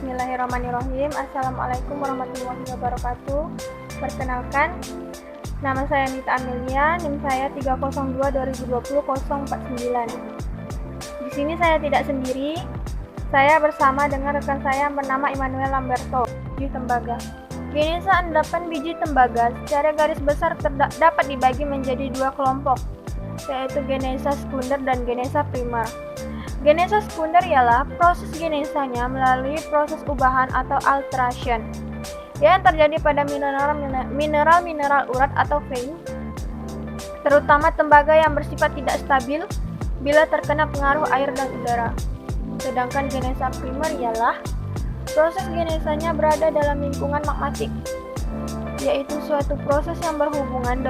Bismillahirrahmanirrahim. Assalamualaikum warahmatullahi wabarakatuh. Perkenalkan, nama saya Nita Amelia, NIM saya 302-2020-049. Di sini saya tidak sendiri, saya bersama dengan rekan saya yang bernama Immanuel Lamberto, biji tembaga. Genesa endapan biji tembaga secara garis besar dapat dibagi menjadi dua kelompok, yaitu genesa sekunder dan genesa primer. Genesa sekunder ialah proses genesanya melalui proses ubahan atau alteration yang terjadi pada mineral urat atau vein, terutama tembaga yang bersifat tidak stabil bila terkena pengaruh air dan udara. Sedangkan genesa primer ialah proses genesanya berada dalam lingkungan magmatik, yaitu suatu proses yang berhubungan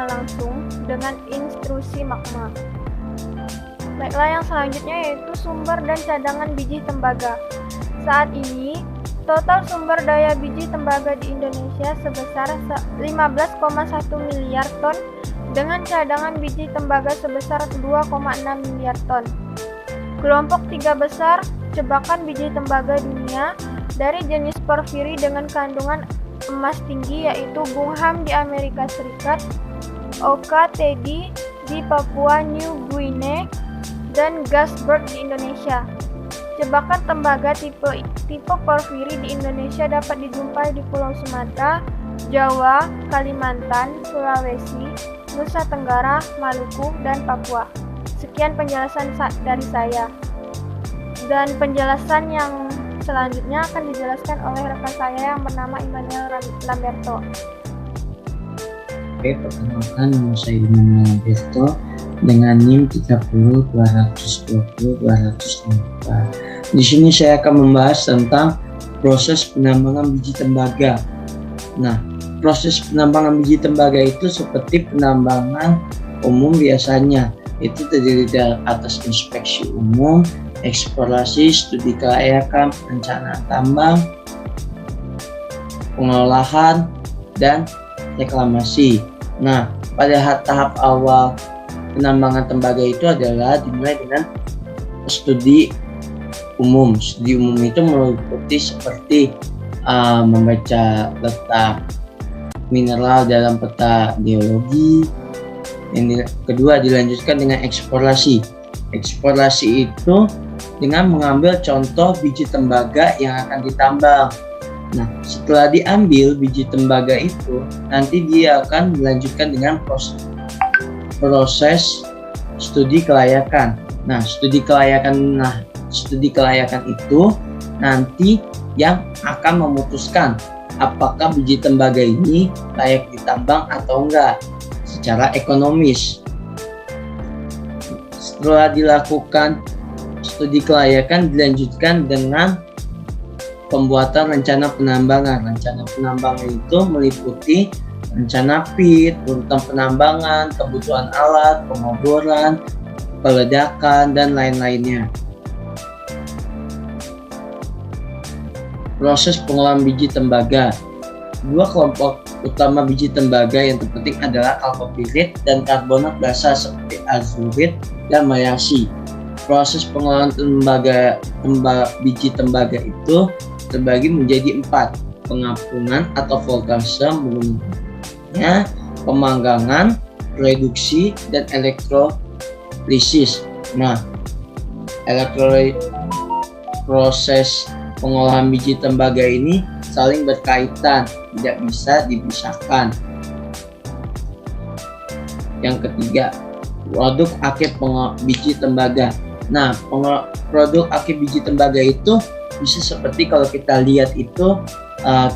langsung dengan intrusi magma. Baiklah, yang selanjutnya yaitu sumber dan cadangan biji tembaga. Saat ini, total sumber daya biji tembaga di Indonesia sebesar 15,1 miliar ton dengan cadangan biji tembaga sebesar 2,6 miliar ton. Kelompok tiga besar jebakan biji tembaga dunia dari jenis porfiri dengan kandungan emas tinggi yaitu Bungham di Amerika Serikat, Oka Tedi di Papua New Guinea, dan Gasberg di Indonesia. Jebakan tembaga tipe porfiri di Indonesia dapat dijumpai di Pulau Sumatera, Jawa, Kalimantan, Sulawesi, Nusa Tenggara, Maluku, dan Papua. Sekian penjelasan dari saya. Dan penjelasan yang selanjutnya akan dijelaskan oleh rekan saya yang bernama Immanuel Lamberto. Oke, perkenalkan nama saya Immanuel Lamberto dengan NIM 30-220-254. Di sini saya akan membahas tentang proses penambangan biji tembaga. Nah, proses penambangan biji tembaga itu seperti penambangan umum biasanya. Itu terdiri dari atas inspeksi umum, eksplorasi, studi kelayakan, perencanaan tambang, pengolahan, dan reklamasi. Nah, pada tahap awal penambangan tembaga itu adalah dimulai dengan studi umum. Studi umum itu meliputi seperti membaca letak mineral dalam peta geologi. Yang kedua dilanjutkan dengan eksplorasi. Eksplorasi itu dengan mengambil contoh biji tembaga yang akan ditambang. Nah, setelah diambil biji tembaga itu, nanti dia akan dilanjutkan dengan proses studi kelayakan. Nah, studi kelayakan itu nanti yang akan memutuskan apakah biji tembaga ini layak ditambang atau enggak secara ekonomis. Setelah dilakukan studi kelayakan, dilanjutkan dengan pembuatan rencana penambangan. Rencana penambangan itu meliputi rencana pit, urutan penambangan, kebutuhan alat, pengoboran, peledakan, dan lain-lainnya. Proses pengolahan biji tembaga. Dua kelompok utama biji tembaga yang terpenting adalah alkopirit dan karbonat basa seperti azurit dan mayasi. Proses pengolahan biji tembaga itu terbagi menjadi 4: pengapungan atau voltase menggunakan pemanggangan, reduksi, dan elektrolisis. Nah, proses pengolahan biji tembaga ini saling berkaitan, tidak bisa dipisahkan. Yang ketiga, produk akhir biji tembaga. Nah, produk akhir biji tembaga itu bisa seperti kalau kita lihat itu,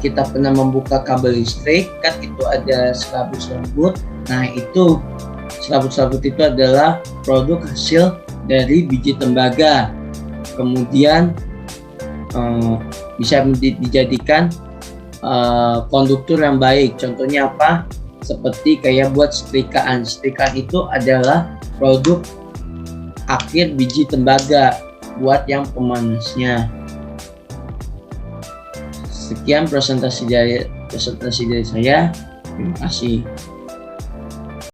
kita pernah membuka kabel listrik, kan itu ada serabut-serabut. Nah, itu serabut-serabut itu adalah produk hasil dari biji tembaga. Kemudian bisa dijadikan konduktor yang baik. Contohnya apa? Seperti kayak buat setrikaan. Setrikaan itu adalah produk akhir biji tembaga buat yang pemanasnya. Sekian presentasi dari saya. Terima kasih.